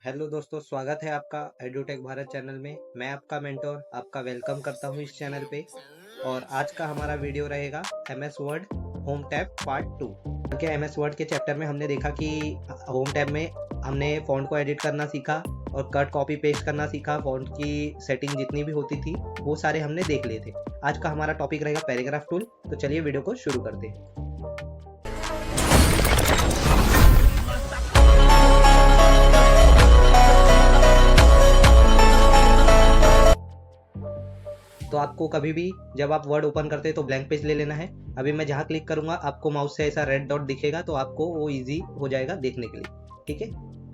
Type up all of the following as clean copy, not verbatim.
Hello दोस्तों, स्वागत है आपका एडुटेक भारत चैनल में। मैं आपका मेंटोर आपका वेलकम करता हूं इस चैनल पे। और आज का हमारा वीडियो रहेगा MS word home tab part 2। क्योंकि एमएस वर्ड के चैप्टर में हमने देखा कि होम टैब में हमने फ़ॉन्ट को एडिट करना सीखा और कट कॉपी पेस्ट करना सीखा। फ़ॉन्ट की सेटिंग जितनी भी होती थी वो सारे हमने देख लिए थे। आज का हमारा टॉपिक रहेगा पैराग्राफ टूल। तो चलिए वीडियो को शुरू करते हैं। तो आपको कभी भी जब आप वर्ड ओपन करते हैं तो ब्लैंक पेज ले लेना है। अभी मैं जहाँ क्लिक करूँगा आपको माउस से ऐसा रेड डॉट दिखेगा, तो आपको वो इजी हो जाएगा देखने के लिए। ठीक है।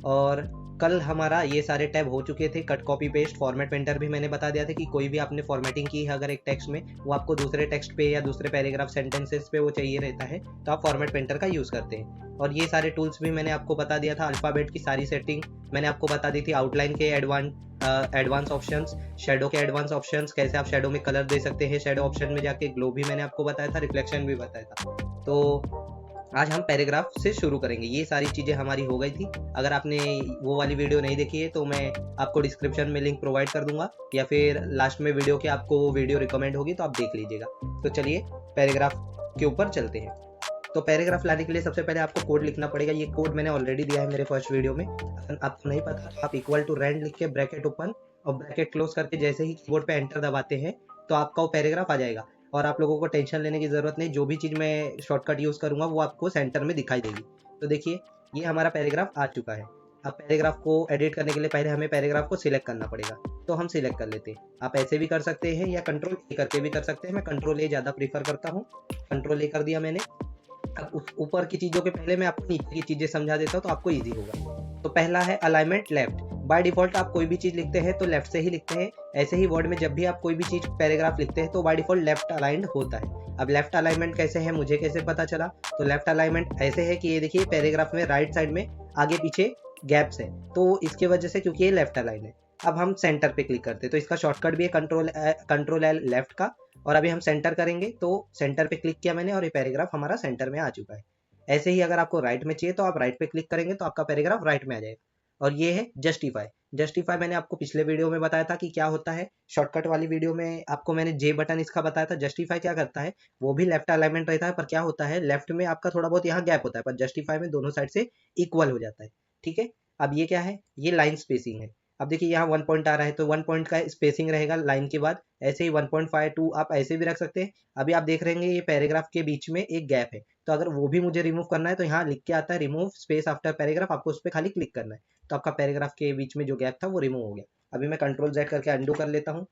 और कल हमारा ये सारे टैब हो चुके थे। Cut copy paste format painter भी मैंने बता दिया था कि कोई भी आपने फॉर्मेटिंग की है अगर एक टेक्स्ट में, वो आपको दूसरे टेक्स्ट पे या दूसरे पैराग्राफ सेंटेंसेस पे वो चाहिए रहता है, तो आप फॉर्मेट पेंटर का यूज़ करते हैं। और ये सारे टूल्स भी मैंने आपको बता दिया था। अल्फ़ाबेट की सारी सेटिंग मैंने आपको बता दी थी। आउटलाइन के एडवांस ऑप्शंस, शेडो के एडवांस ऑप्शंस, कैसे आप शेडो में कलर दे सकते हैं। शेडो ऑप्शन में जाके ग्लो भी मैंने आपको बताया था, रिफ्लेक्शन भी बताया था। तो आज हम पैराग्राफ से शुरू करेंगे। ये सारी चीज़ें हमारी हो गई थी। अगर आपने वो वाली वीडियो नहीं देखी है तो मैं आपको डिस्क्रिप्शन में लिंक प्रोवाइड कर दूंगा, या फिर लास्ट में वीडियो के आपको वो वीडियो रिकमेंड होगी तो आप देख लीजिएगा। तो चलिए पैराग्राफ के ऊपर चलते हैं। तो पैराग्राफ लाने के लिए सबसे पहले आपको कोड लिखना पड़ेगा। ये कोड मैंने ऑलरेडी दिया है मेरे फर्स्ट वीडियो में। अगर आपको नहीं पता तो आप इक्वल टू रैंड लिख के ब्रैकेट ओपन और ब्रैकेट क्लोज करके जैसे ही कीबोर्ड पे एंटर दबाते हैं तो आपका वो पैराग्राफ आ जाएगा। और आप लोगों को टेंशन लेने की ज़रूरत नहीं, जो भी चीज़ मैं शॉर्टकट यूज़ करूँगा वो आपको सेंटर में दिखाई देगी। तो देखिए ये हमारा पैराग्राफ आ चुका है। अब पैराग्राफ को एडिट करने के लिए पहले हमें पैराग्राफ को सिलेक्ट करना पड़ेगा। तो हम सिलेक्ट कर लेते हैं। आप ऐसे भी कर सकते हैं या कंट्रोल ए करके भी कर सकते हैं। मैं कंट्रोल ए ज़्यादा प्रीफर करता हूँ। कंट्रोल ए कर दिया मैंने। अब ऊपर की चीज़ों के पहले मैं आपको नीचे की चीज़ें समझा देता हूँ तो आपको ईजी होगा। तो पहला है अलाइनमेंट लेफ्ट। बाय डिफ़ॉल्ट आप कोई भी चीज़ लिखते हैं तो लेफ्ट से ही लिखते हैं। ऐसे ही वर्ड में जब भी आप कोई भी चीज़ पैराग्राफ लिखते हैं तो बाय डिफ़ॉल्ट लेफ्ट अलाइंड होता है। अब लेफ्ट अलाइनमेंट कैसे है, मुझे कैसे पता चला? तो लेफ्ट अलाइनमेंट ऐसे है कि ये देखिए पैराग्राफ में राइट साइड में आगे पीछे गैप्स है, तो इसकी वजह से, क्योंकि ये लेफ्ट अलाइन है। अब हम सेंटर पे क्लिक करते हैं तो इसका शॉर्टकट भी है कंट्रोल एल लेफ्ट का। और अभी हम सेंटर करेंगे तो सेंटर पे क्लिक किया मैंने और ये पैराग्राफ हमारा सेंटर में आ चुका है। ऐसे ही अगर आपको राइट में चाहिए तो आप राइट पे क्लिक करेंगे तो आपका पैराग्राफ राइट में आ जाएगा। और ये है जस्टिफाई। जस्टिफाई मैंने आपको पिछले वीडियो में बताया था कि क्या होता है। शॉर्टकट वाली वीडियो में आपको मैंने जे बटन इसका बताया था। जस्टिफाई क्या करता है, वो भी लेफ्ट अलाइनमेंट रहता है, पर क्या होता है लेफ्ट में आपका थोड़ा बहुत यहाँ गैप होता है, पर जस्टिफाई में दोनों साइड से इक्वल हो जाता है। ठीक है। अब ये क्या है, ये लाइन स्पेसिंग है। अब देखिए यहाँ 1 पॉइंट आ रहा है तो 1 पॉइंट का स्पेसिंग रहेगा लाइन के बाद। ऐसे ही 1.52 आप ऐसे भी रख सकते हैं। अभी आप देख रहे हैं ये पैराग्राफ के बीच में एक गैप है, तो अगर वो भी मुझे रिमूव करना है तो यहाँ लिख के आता है रिमूव स्पेस आफ्टर पैराग्राफ, आपको उस पर खाली क्लिक करना है तो आपका पैराग्राफ के बीच में जो गैप था वो रिमूव हो गया। अभी मैं कंट्रोल जेड करके अंडू कर लेता हूँ।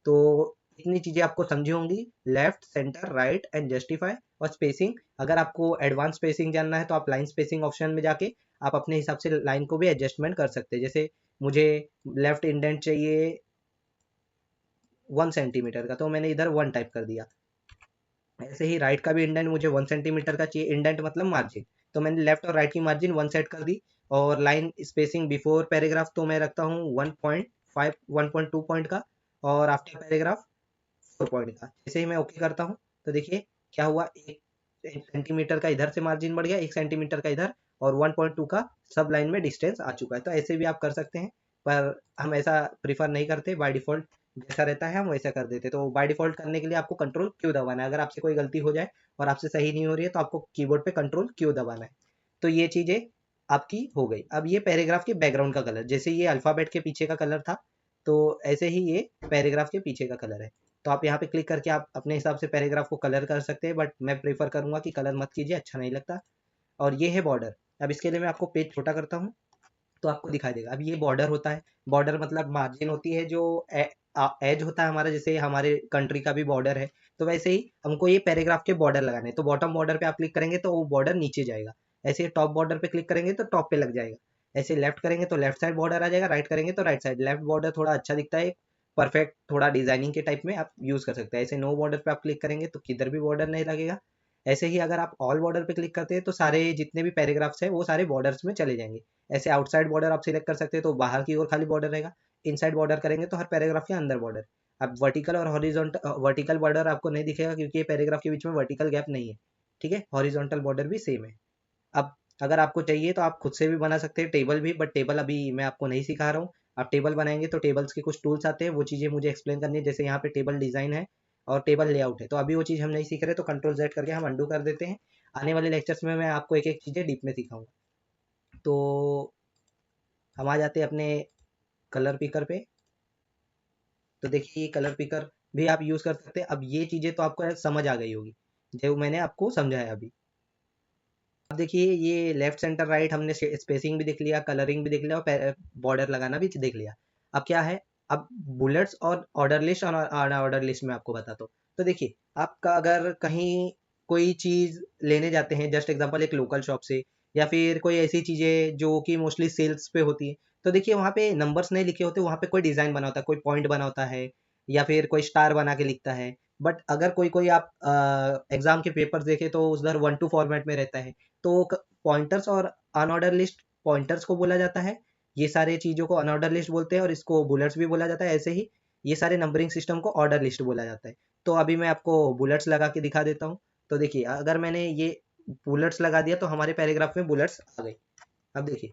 तो इतनी चीज़ें आपको समझी होंगी, left, centre, right and justify और स्पेसिंग। अगर आपको एडवांस स्पेसिंग जानना है तो आप लाइन स्पेसिंग ऑप्शन में जाके आप अपने हिसाब से लाइन को भी एडजस्टमेंट कर सकते हैं। जैसे मुझे लेफ्ट इंडेंट चाहिए 1 सेंटीमीटर का, तो मैंने इधर 1 टाइप कर दिया। ऐसे ही राइट का भी इंडेंट मुझे 1 सेंटीमीटर का चाहिए। इंडेंट मतलब मार्जिन, तो मैंने लेफ्ट और राइट की मार्जिन 1 सेट कर दी। और लाइन स्पेसिंग बिफोर पैराग्राफ तो मैं रखता हूँ 1.5 1.2 पॉइंट का, और आफ्टर पैराग्राफ 4 पॉइंट का। जैसे ही मैं ओके करता हूँ तो देखिए क्या हुआ, 1 सेंटीमीटर का इधर से मार्जिन बढ़ गया, 1 सेंटीमीटर का इधर, और 1.2 का सब लाइन में डिस्टेंस आ चुका है। तो ऐसे भी आप कर सकते हैं, पर हम ऐसा प्रीफर नहीं करते। बाय डिफॉल्ट जैसा रहता है हम वैसा कर देते। तो बाय डिफॉल्ट करने के लिए आपको कंट्रोल क्यू दबाना है। अगर आपसे कोई गलती हो जाए और आपसे सही नहीं हो रही है तो आपको कीबोर्ड पे कंट्रोल क्यू दबाना है। तो ये चीज़ें आपकी हो गई। अब ये पैराग्राफ के बैकग्राउंड का कलर, जैसे ये अल्फ़ाबेट के पीछे का कलर था तो ऐसे ही ये पैराग्राफ के पीछे का कलर है। तो आप यहाँ पे क्लिक करके आप अपने हिसाब से पैराग्राफ को कलर कर सकते हैं, बट मैं प्रेफर करूँगा कि कलर मत कीजिए, अच्छा नहीं लगता। और ये है बॉर्डर। अब इसके लिए मैं आपको पेज छोटा करता हूँ तो आपको दिखाई देगा। अब ये बॉर्डर होता है। बॉर्डर मतलब मार्जिन होती है जो एज होता है हमारा, जैसे हमारे कंट्री का भी बॉर्डर है। तो वैसे ही हमको ये पैराग्राफ के बॉर्डर लगाने हैं। तो बॉटम बॉर्डर पे आप क्लिक करेंगे तो वो बॉर्डर नीचे जाएगा। ऐसे टॉप बॉर्डर पे क्लिक करेंगे तो टॉप पे लग जाएगा। ऐसे लेफ्ट करेंगे तो लेफ्ट साइड बॉर्डर आ जाएगा, राइट करेंगे तो राइट साइड। लेफ्ट बॉर्डर थोड़ा अच्छा दिखता है, परफेक्ट, थोड़ा डिजाइनिंग के टाइप में आप यूज कर सकते हैं। ऐसे नो बॉर्डर पे आप क्लिक करेंगे तो किधर भी बॉर्डर नहीं लगेगा। ऐसे ही अगर आप ऑल बॉर्डर पे क्लिक करते हैं तो सारे जितने भी पैराग्राफ्स हैं वो सारे बॉर्डर्स में चले जाएंगे। ऐसे आउटसाइड बॉर्डर आप सिलेक्ट कर सकते हैं तो बाहर की ओर खाली बॉर्डर रहेगा। इनसाइड बॉर्डर करेंगे तो हर पैराग्राफ के अंदर बॉर्डर। अब वर्टिकल और हॉरिजॉन्टल, वर्टिकल बॉर्डर आपको नहीं दिखेगा क्योंकि ये पैराग्राफ के बीच में वर्टिकल गैप नहीं है। ठीक है, हॉरिजॉन्टल बॉर्डर भी सेम है। अब अगर आपको चाहिए तो आप खुद से भी बना सकते हैं टेबल भी, बट टेबल अभी मैं आपको नहीं सिखा रहा हूँ। आप टेबल बनाएंगे तो टेबल्स के कुछ टूल्स आते हैं, वो चीज़ें मुझे एक्सप्लेन करनी है। जैसे यहाँ पे टेबल डिज़ाइन है और टेबल लेआउट है, तो अभी वो चीज़ हम नहीं सीख रहे, तो कंट्रोल जेड करके हम अंडू कर देते हैं। आने वाले लेक्चर्स में मैं आपको एक एक चीज़ें डीप में सिखाऊंगा। तो हम आ जाते हैं अपने कलर पिकर पे। तो देखिए ये कलर पिकर भी आप यूज़ कर सकते हैं। अब ये चीज़ें तो आपको समझ आ गई होगी जो मैंने आपको समझाया अभी। अब देखिए ये लेफ्ट सेंटर राइट हमने स्पेसिंग भी देख लिया, कलरिंग भी देख लिया और बॉर्डर लगाना भी देख लिया। अब क्या है, अब बुलेट्स और ऑर्डर लिस्ट और ऑर्डर लिस्ट में आपको बताता हूँ। तो देखिए आपका अगर कहीं कोई चीज़ लेने जाते हैं, जस्ट एग्जांपल एक लोकल शॉप से, या फिर कोई ऐसी चीज़ें जो कि मोस्टली सेल्स पे होती है, तो देखिए वहाँ पे नंबर्स नहीं लिखे होते, वहाँ पे कोई डिज़ाइन बना होता है, कोई पॉइंट बना होता है या फिर कोई स्टार बना के लिखता है। बट अगर कोई कोई आप एग्जाम के पेपर देखें तो उधर 1-2 फॉर्मेट में रहता है। तो पॉइंटर्स और अनऑर्डर लिस्ट पॉइंटर्स को बोला जाता है, ये सारे चीज़ों को अनऑर्डर लिस्ट बोलते हैं, और इसको बुलेट्स भी बोला जाता है। ऐसे ही ये सारे नंबरिंग सिस्टम को ऑर्डर लिस्ट बोला जाता है। तो अभी मैं आपको बुलेट्स लगा के दिखा देता हूँ। तो देखिए अगर मैंने ये बुलेट्स लगा दिया तो हमारे पैराग्राफ में बुलेट्स आ गई। अब देखिए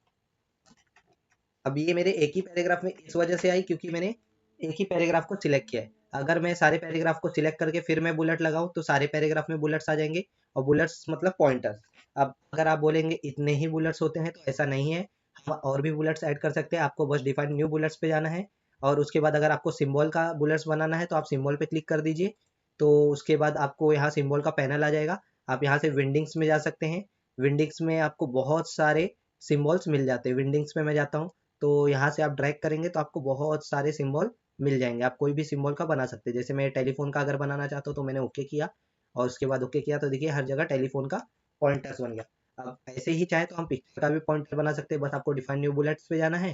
अब ये मेरे एक ही पैराग्राफ में इस वजह से आई क्योंकि मैंने एक ही पैराग्राफ को सिलेक्ट किया है। अगर मैं सारे पैराग्राफ को सिलेक्ट करके फिर मैं बुलेट लगाऊं तो सारे पैराग्राफ में बुलेट्स आ जाएंगे, और बुलेट्स मतलब पॉइंटर्स। अब अगर आप बोलेंगे इतने ही बुलेट्स होते हैं, तो ऐसा नहीं है, हम और भी बुलेट्स ऐड कर सकते हैं। आपको बस डिफाइन न्यू बुलेट्स पे जाना है, और उसके बाद अगर आपको सिंबल का बुलेट्स बनाना है तो आप सिंबल पे क्लिक कर दीजिए। तो उसके बाद आपको यहाँ सिंबल का पैनल आ जाएगा। आप यहाँ से विंडिंग्स में जा सकते हैं। विंडिंग्स में आपको बहुत सारे सिंबल्स मिल जाते हैं। विंडिंग्स में मैं जाता हूँ, तो यहाँ से आप ड्रैग करेंगे तो आपको बहुत सारे सिंबल मिल जाएंगे। आप कोई भी सिंबल का बना सकते हैं। जैसे मैं टेलीफोन का अगर बनाना चाहता हूँ तो मैंने ओके किया, और उसके बाद ओके किया तो देखिए हर जगह टेलीफोन का पॉइंटर्स बन गया। अब ऐसे ही चाहे तो हम पिक्चर का भी पॉइंटर बना सकते हैं। बस आपको डिफाइन न्यू बुलेट्स पे जाना है,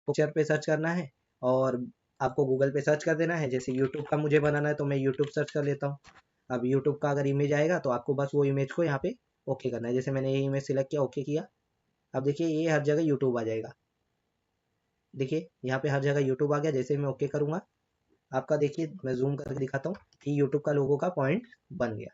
पिक्चर पे सर्च करना है, और आपको गूगल पे सर्च कर देना है। जैसे यूट्यूब का मुझे बनाना है तो मैं यूट्यूब सर्च कर लेता हूँ। अब यूट्यूब का अगर इमेज आएगा तो आपको बस वो इमेज को यहाँ पे ओके करना है। जैसे मैंने ये इमेज सिलेक्ट किया, ओके किया। अब देखिए ये हर जगह यूट्यूब आ जाएगा। देखिए यहाँ पे हर जगह यूट्यूब आ गया। जैसे ही मैं ओके करूँगा, आपका देखिए मैं जूम करके दिखाता हूँ कि यूट्यूब का लोगो का पॉइंट बन गया।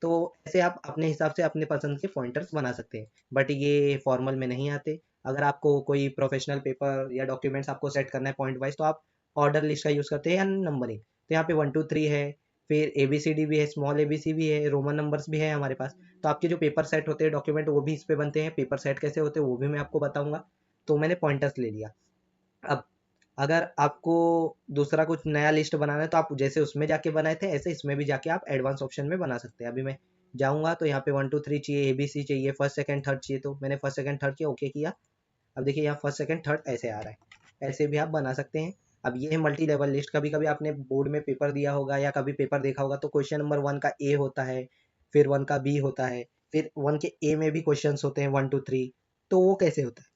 तो ऐसे आप अपने हिसाब से अपने पसंद के पॉइंटर्स बना सकते हैं, बट ये फॉर्मल में नहीं आते। अगर आपको कोई प्रोफेशनल पेपर या डॉक्यूमेंट्स आपको सेट करना है पॉइंट वाइज, तो आप ऑर्डर लिस्ट का यूज़ करते हैं या नंबरिंग। तो यहाँ पे 1 2 3 है, फिर ABCD भी है, स्मॉल ABC भी है, रोमन नंबर्स भी है हमारे पास। तो आपके जो पेपर सेट होते हैं डॉक्यूमेंट, वो भी इस पे बनते हैं। पेपर सेट कैसे होते हैं वो भी मैं आपको बताऊंगा। तो मैंने पॉइंटर्स ले लिया। अब अगर आपको दूसरा कुछ नया लिस्ट बनाना है तो आप जैसे उसमें जाके बनाए थे ऐसे इसमें भी जाके आप एडवांस ऑप्शन में बना सकते हैं। अभी मैं जाऊंगा तो यहाँ पे 1 2 3 चाहिए, ABC चाहिए, फर्स्ट सेकंड थर्ड चाहिए, तो मैंने फर्स्ट सेकंड थर्ड किया, ओके किया। अब देखिए यहाँ फर्स्ट सेकंड थर्ड ऐसे आ रहा है। ऐसे भी आप बना सकते हैं। अब ये है मल्टी लेवल लिस्ट। कभी कभी आपने बोर्ड में पेपर दिया होगा या कभी पेपर देखा होगा, तो क्वेश्चन नंबर 1 का A होता है, फिर 1 का B होता है, फिर 1 के A में भी क्वेश्चन होते हैं 1 2 3। तो वो कैसे होता है,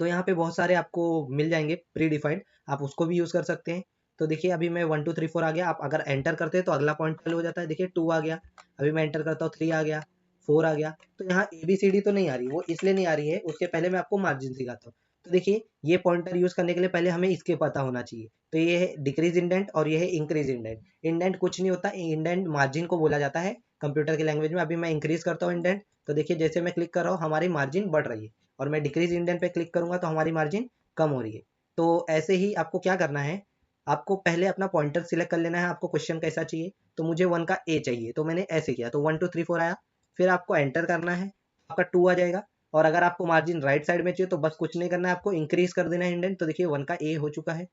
तो यहाँ पे बहुत सारे आपको मिल जाएंगे प्री डिफाइंड, आप उसको भी यूज़ कर सकते हैं। तो देखिए अभी मैं 1 2 3 4 आ गया। आप अगर एंटर करते हैं तो अगला पॉइंट चालू हो जाता है। देखिए 2 आ गया। अभी मैं एंटर करता हूँ, 3 आ गया, 4 आ गया। तो यहाँ ABCD तो नहीं आ रही, वो इसलिए नहीं आ रही है, उसके पहले मैं आपको मार्जिन सिखाता हूँ। तो देखिए ये पॉइंटर यूज़ करने के लिए पहले हमें इसके पता होना चाहिए। तो ये है डिक्रीज इंडेंट और ये है इंक्रीज इंडेंट। इंडेंट कुछ नहीं होता, इंडेंट मार्जिन को बोला जाता है कंप्यूटर की लैंग्वेज में। अभी मैं इंक्रीज करता हूँ इंडेंट, तो देखिए जैसे मैं क्लिक कर रहा हूँ हमारी मार्जिन बढ़ रही है, और मैं डिक्रीज इंडेंट पे क्लिक करूंगा तो हमारी मार्जिन कम हो रही है। तो ऐसे ही आपको क्या करना है, आपको पहले अपना पॉइंटर सिलेक्ट कर लेना है। आपको क्वेश्चन कैसा चाहिए, तो मुझे 1 का A चाहिए, तो मैंने ऐसे किया, तो 1 2 3 4 आया। फिर आपको एंटर करना है, आपका 2 आ जाएगा। और अगर आपको मार्जिन राइट साइड में चाहिए तो बस कुछ नहीं करना है, आपको इंक्रीज कर देना है इंडेंट। तो देखिए 1 का A हो चुका है।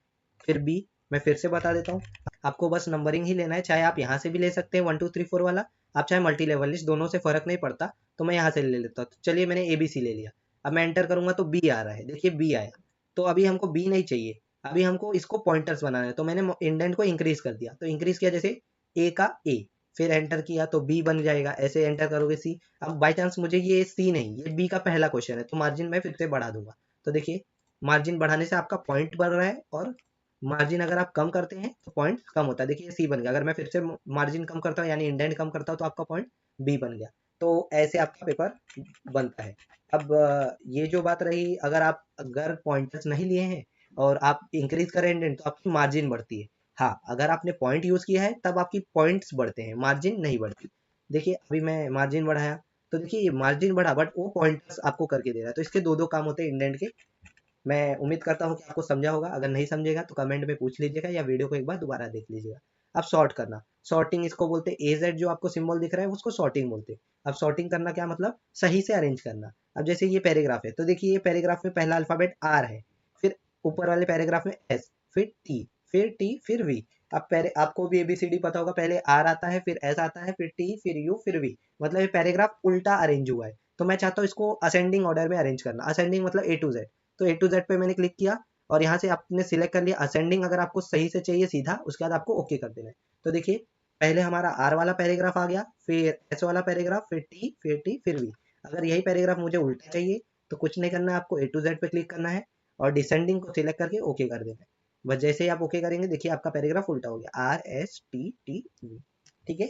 फिर B, मैं फिर से बता देता हूँ, आपको बस नंबरिंग ही लेना है। चाहे आप यहाँ से भी ले सकते हैं 1 2 3 4 वाला, आप चाहे मल्टी लेवल लिस्ट, दोनों से फर्क नहीं पड़ता। तो मैं यहाँ से ले लेता हूँ। तो चलिए मैंने ABC ले लिया। अब मैं एंटर करूंगा तो B आ रहा है, देखिए B आया। तो अभी हमको B नहीं चाहिए, अभी हमको इसको पॉइंटर्स बनाना है। तो मैंने इंडेंट को इंक्रीज कर दिया, तो इंक्रीज किया जैसे A का A, फिर एंटर किया तो B बन जाएगा। ऐसे एंटर करोगे C। अब बाई चांस मुझे ये C नहीं, ये B का पहला क्वेश्चन है, तो मार्जिन मैं फिर से बढ़ा दूंगा। तो देखिए मार्जिन बढ़ाने से आपका पॉइंट बढ़ रहा है, और मार्जिन अगर आप कम करते हैं तो पॉइंट कम होता है। देखिए C बन गया। अगर मैं फिर से मार्जिन कम करता हूँ यानी इंडेंट कम करता हूँ तो आपका पॉइंट B बन गया। तो ऐसे आपका पेपर बनता है। अब ये जो बात रही, अगर पॉइंटर्स नहीं लिए हैं और आप इंक्रीज करें इंडेंट तो आपकी मार्जिन बढ़ती है। हाँ, अगर आपने पॉइंट यूज किया है तब आपकी पॉइंट्स बढ़ते हैं, मार्जिन नहीं बढ़ती। देखिए अभी मैं मार्जिन बढ़ाया तो देखिए ये मार्जिन बढ़ा बट वो पॉइंटर्स आपको करके दे रहा है। तो इसके दो दो काम होते हैं इंडेंट के। मैं उम्मीद करता हूँ कि आपको समझा होगा। अगर नहीं समझेगा तो कमेंट में पूछ लीजिएगा या वीडियो को एक बार दोबारा देख लीजिएगा। अब सॉर्ट करना, सॉर्टिंग इसको बोलते हैं। एजेड जो आपको सिंबल दिख रहा है उसको सॉर्टिंग बोलते हैं। अब सॉर्टिंग करना क्या मतलब, सही से अरेंज करना। अब जैसे ये पैराग्राफ है तो देखिए ये पैराग्राफ में पहला अल्फाबेट आर है, फिर ऊपर वाले पैराग्राफ में एस, फिर टी, फिर वी। अब आपको भी एबीसीडी पता होगा, पहले आर आता है, फिर एस आता है, फिर टी, फिर यू, फिर वी। मतलब ये पैराग्राफ उल्टा अरेंज हुआ है। तो मैं चाहता हूँ इसको असेंडिंग ऑर्डर में अरेंज करना। असेंडिंग मतलब ए टू जेड। तो ए टू जेड पे मैंने क्लिक किया और यहाँ से आपने सिलेक्ट कर लिया असेंडिंग। अगर आपको सही से चाहिए सीधा, उसके बाद आपको ओके कर देना है। तो देखिए पहले हमारा आर वाला पैराग्राफ आ गया, फिर एस वाला पैराग्राफ, फिर टी, फिर वी। अगर यही पैराग्राफ मुझे उल्टा चाहिए तो कुछ नहीं करना है, आपको ए टू जेड पे क्लिक करना है और डिसेंडिंग को सिलेक्ट करके ओके कर देना है। बस जैसे ही आप ओके करेंगे देखिए आपका पैराग्राफ उल्टा हो गया, आर एस टी वी। ठीक है।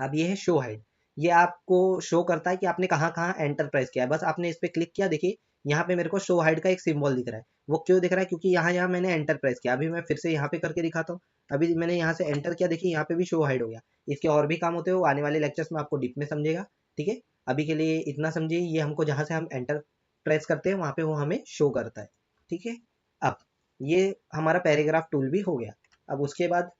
अब ये है शो हाइड। ये आपको शो करता है कि आपने कहाँ कहाँ एंटर प्रेस किया है। बस आपने इस पे क्लिक किया, देखिए यहाँ पे मेरे को शो हाइड का एक सिंबल दिख रहा है। वो क्यों दिख रहा है, क्योंकि यहाँ यहाँ मैंने एंटर प्रेस किया। अभी मैं फिर से यहाँ पे करके दिखाता हूँ। अभी मैंने यहाँ से एंटर किया, देखिए यहाँ पे भी शो हाइड हो गया। इसके और भी काम होते हैं, वो आने वाले लेक्चर्स में आपको डीप में समझेगा। ठीक है। अभी के लिए इतना समझिए, ये हमको जहाँ से हम एंटर प्रेस करते हैं वहाँ पे वो हमें शो करता है। ठीक है। अब ये हमारा पैराग्राफ टूल भी हो गया। अब उसके बाद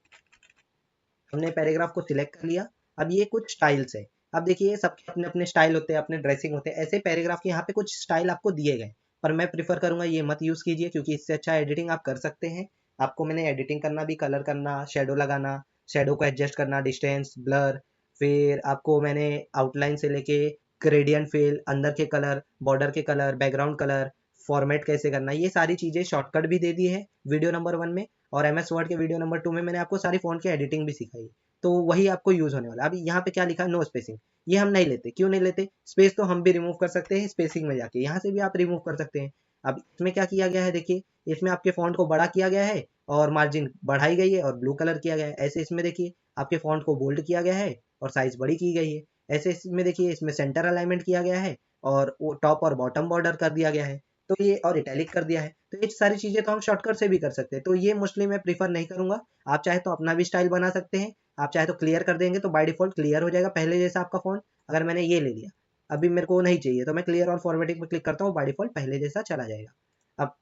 हमने पैराग्राफ को सिलेक्ट कर लिया। अब ये कुछ स्टाइल्स है। अब देखिए सबके अपने अपने स्टाइल होते हैं, अपने ड्रेसिंग होते हैं। ऐसे पैराग्राफ के यहाँ पे कुछ स्टाइल आपको दिए गए, पर मैं प्रीफर करूंगा ये मत यूज कीजिए, क्योंकि इससे अच्छा एडिटिंग आप कर सकते हैं। आपको मैंने एडिटिंग करना भी, कलर करना, शेडो लगाना, शेडो को एडजस्ट करना, डिस्टेंस, ब्लर, फिर आपको मैंने आउटलाइन से लेके ग्रेडियंट फिल, अंदर के कलर, बॉर्डर के कलर, बैकग्राउंड कलर, फॉर्मेट कैसे करना, ये सारी चीजें शॉर्टकट भी दे दी है वीडियो नंबर 1 में। और एमएस वर्ड के वीडियो नंबर 2 में मैंने आपको सारी फ़ॉन्ट की एडिटिंग भी सिखाई। तो वही आपको यूज़ होने वाला है। अभी यहाँ पे क्या लिखा है, नो स्पेसिंग। ये हम नहीं लेते। क्यों नहीं लेते, स्पेस तो हम भी रिमूव कर सकते हैं स्पेसिंग में जाके, यहाँ से भी आप रिमूव कर सकते हैं। अब इसमें क्या किया गया है, देखिए इसमें आपके फॉन्ट को बड़ा किया गया है और मार्जिन बढ़ाई गई है और ब्लू कलर किया गया है। ऐसे इसमें देखिए आपके फॉन्ट को बोल्ड किया गया है और साइज बड़ी की गई है। ऐसे इसमें देखिए इसमें सेंटर अलाइनमेंट किया गया है और वो टॉप और बॉटम बॉर्डर कर दिया गया है। तो ये और इटैलिक कर दिया है। तो ये सारी चीजें तो हम शॉर्टकट से भी कर सकते हैं। तो ये मोस्टली मैं प्रीफर नहीं करूंगा। आप चाहे तो अपना भी स्टाइल बना सकते हैं। आप चाहे तो क्लियर कर देंगे तो बाय डिफॉल्ट क्लियर हो जाएगा पहले जैसा आपका फॉन्ट। अगर मैंने ये ले लिया, अभी मेरे को नहीं चाहिए, तो मैं क्लियर और फॉर्मेटिंग पे क्लिक करता हूँ, बाय डिफॉल्ट पहले जैसा चला जाएगा। अब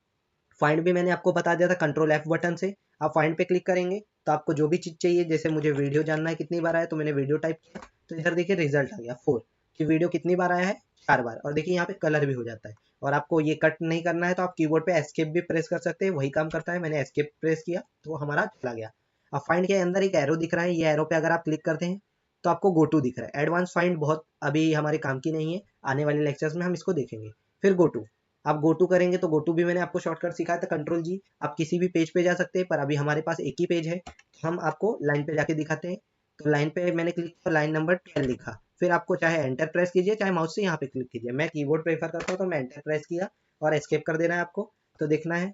फाइंड भी मैंने आपको बता दिया था, कंट्रोल F बटन से आप फाइंड पे क्लिक करेंगे तो आपको जो भी चीज़ चाहिए, जैसे मुझे वीडियो जानना है कितनी बार आया, तो मैंने वीडियो टाइप किया तो इधर देखिए रिजल्ट आ गया 4, कि वीडियो कितनी बार आया है, 4 बार। और देखिए यहाँ पे कलर भी हो जाता है। और आपको ये कट नहीं करना है तो आप कीबोर्ड पे एस्केप भी प्रेस कर सकते हैं, वही काम करता है। मैंने एस्केप प्रेस किया तो हमारा चला गया। अब फाइंड के अंदर एक एरो दिख रहा है, ये एरो पे अगर आप क्लिक करते हैं तो आपको गो टू दिख रहा है। एडवांस फाइंड बहुत अभी हमारे काम की नहीं है, आने वाले लेक्चर्स में हम इसको देखेंगे। फिर गो टू, आप गो टू करेंगे तो गो टू भी मैंने आपको शॉर्टकट सिखाया था, कंट्रोल जी। आप किसी भी पेज पे जा सकते हैं, पर अभी हमारे पास एक ही पेज है तो हम आपको लाइन पे जाके दिखाते हैं। तो लाइन पे मैंने क्लिक किया, लाइन नंबर 12 लिखा। फिर आपको चाहे एंटर प्रेस कीजिए, चाहे माउस से यहाँ पे क्लिक कीजिए। मैं कीबोर्ड प्रेफर करता हूँ तो मैं एंटर प्रेस किया और एस्केप कर देना है आपको। तो देखना है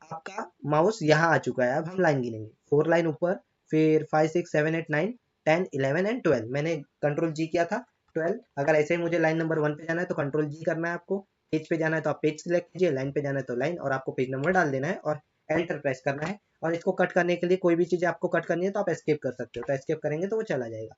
आपका माउस यहाँ आ चुका है। अब हम लाइन गिनेंगे, 4 लाइन ऊपर, फिर 5 6 7 8 9 10 11 एंड 12। मैंने कंट्रोल जी किया था 12। अगर ऐसे ही मुझे लाइन नंबर 1 पे जाना है तो कंट्रोल जी करना है आपको। पेज पे जाना है तो आप पेज सिलेक्ट कीजिए, लाइन पे जाना है तो लाइन, और आपको पेज नंबर डाल देना है और एंटर प्रेस करना है। और इसको कट करने के लिए कोई भी चीज़ आपको कट करनी है तो आप एस्केप कर सकते हो, तो एस्केप करेंगे तो वो चला जाएगा।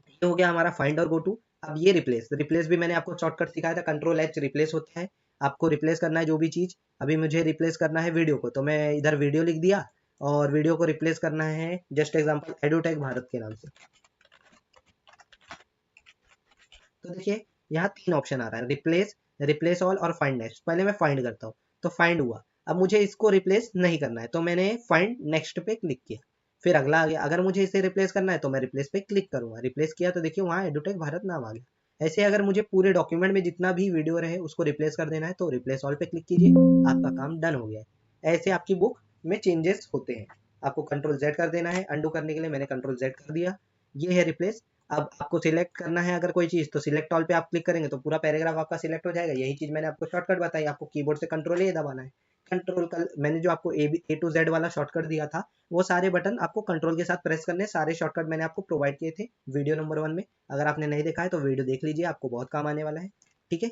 ये हो गया हमारा फाइंड और गो टू। अब ये रिप्लेस, रिप्लेस भी मैंने आपको शॉर्टकट सिखाया था, कंट्रोल एच रिप्लेस होता है। आपको रिप्लेस करना है जो भी चीज़। अभी मुझे रिप्लेस करना है वीडियो को, तो मैं इधर वीडियो लिख दिया और वीडियो को रिप्लेस करना है जस्ट एग्जांपल एडुटेक भारत के नाम से। तो देखिए यहाँ 3 ऑप्शन आ रहा है, रिप्लेस, रिप्लेस ऑल और फाइंड नेक्स्ट। पहले मैं फाइंड करता हूँ तो फाइंड हुआ। अब मुझे इसको रिप्लेस नहीं करना है तो मैंने फाइंड नेक्स्ट पे क्लिक किया। फिर अगला आ गया, अगर मुझे इसे रिप्लेस करना है तो मैं रिप्लेस पे क्लिक करूंगा। रिप्लेस किया तो देखिए वहाँ एडुटेक भारत नाम आ गया। ऐसे अगर मुझे पूरे डॉक्यूमेंट में जितना भी वीडियो रहे उसको रिप्लेस कर देना है तो रिप्लेस ऑल पे क्लिक कीजिए, आपका काम डन हो गया है। ऐसे आपकी बुक में चेंजेस होते हैं। आपको कंट्रोल जेड कर देना है, अंडू करने के लिए मैंने कंट्रोल जेड कर दिया। ये है रिप्लेस। अब आपको सिलेक्ट करना है अगर कोई चीज़, तो सिलेक्ट ऑल पे आप क्लिक करेंगे तो पूरा पैराग्राफ आपका सिलेक्ट हो जाएगा। यही चीज़ मैंने आपको शॉर्टकट बताई, आपको कीबोर्ड से कंट्रोल ए दबाना है। कंट्रोल का मैंने जो आपको ए टू जेड वाला शॉर्टकट दिया था, वो सारे बटन आपको कंट्रोल के साथ प्रेस करने। सारे शॉर्टकट मैंने आपको प्रोवाइड किए थे वीडियो नंबर 1 में। अगर आपने नहीं देखा है तो वीडियो देख लीजिए, आपको बहुत काम आने वाला है। ठीक है।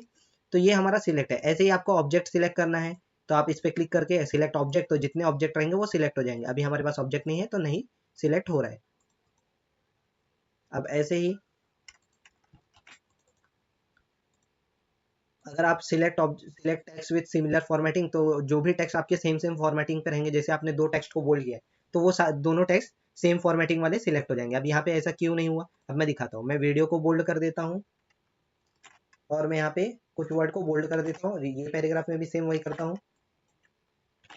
तो ये हमारा सिलेक्ट है। ऐसे ही आपको ऑब्जेक्ट सिलेक्ट करना है तो आप इस पर क्लिक करके सिलेक्ट ऑब्जेक्ट, तो जितने ऑब्जेक्ट रहेंगे वो सिलेक्ट हो जाएंगे। अभी हमारे पास ऑब्जेक्ट नहीं है तो नहीं सिलेक्ट हो रहा है। अब ऐसे ही अगर आप select text with similar formatting, तो जो भी टेक्स्ट आपके सेम सेम फॉर्मेटिंग पे रहेंगे, जैसे आपने दो टेक्स्ट को बोल्ड किया है तो वो दोनों टेक्स्ट सेम फॉर्मेटिंग वाले सिलेक्ट हो जाएंगे। अब यहाँ पे ऐसा क्यों नहीं हुआ, अब मैं दिखाता हूँ। मैं वीडियो को बोल्ड कर देता हूँ और मैं यहाँ पे कुछ वर्ड को बोल्ड कर देता हूँ, ये पैराग्राफ में भी सेम वही करता हूँ।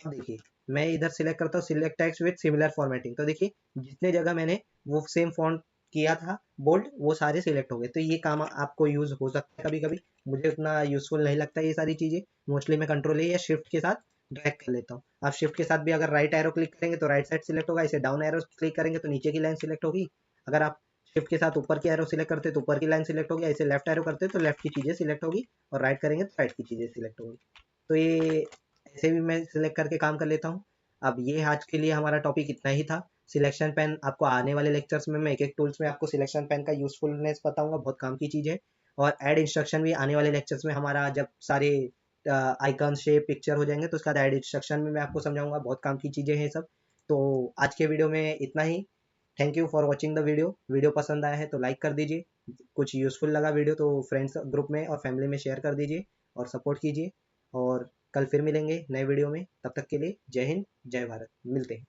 अब देखिए मैं इधर सिलेक्ट करता हूँ select text with similar formatting, तो देखिए जितने जगह मैंने वो सेम फॉन्ट किया था बोल्ड, वो सारे सिलेक्ट हो गए। तो ये काम आपको यूज हो सकता है कभी कभी, मुझे उतना यूजफुल नहीं लगता ये सारी चीजें। मोस्टली मैं कंट्रोल ए या शिफ्ट के साथ ड्रैग कर लेता हूँ। आप शिफ्ट के साथ भी अगर राइट एरो क्लिक करेंगे तो राइट साइड सिलेक्ट होगा, इसे डाउन एरो क्लिक करेंगे तो नीचे की लाइन सिलेक्ट होगी। अगर आप शिफ्ट के साथ ऊपर की एरो सिलेक्ट करते तो ऊपर की लाइन सिलेक्ट होगी, ऐसे लेफ्ट एरो करते तो लेफ्ट की चीजें सिलेक्ट होगी, और राइट करेंगे तो राइट की चीजें सिलेक्ट होगी। तो ये ऐसे भी मैं सिलेक्ट करके काम कर लेता हूँ। अब ये आज के लिए हमारा टॉपिक इतना ही था। सिलेक्शन पेन आपको आने वाले लेक्चर्स में मैं एक एक टूल्स में आपको सिलेक्शन पेन का यूजफुलनेस बताऊंगा, बहुत काम की चीज़ है। और ऐड इंस्ट्रक्शन भी आने वाले लेक्चर्स में हमारा जब सारे आइकन शेप पिक्चर हो जाएंगे तो उसका ऐड इंस्ट्रक्शन में मैं आपको समझाऊंगा, बहुत काम की चीज़ें हैं सब। तो आज के वीडियो में इतना ही। Thank you for watching the video. Video पसंद आया है तो लाइक कर दीजिए, कुछ यूजफुल लगा वीडियो तो फ्रेंड्स ग्रुप में और फैमिली में शेयर कर दीजिए और सपोर्ट कीजिए। और कल फिर मिलेंगे नए वीडियो में, तब तक के लिए जय हिंद जय भारत, मिलते हैं।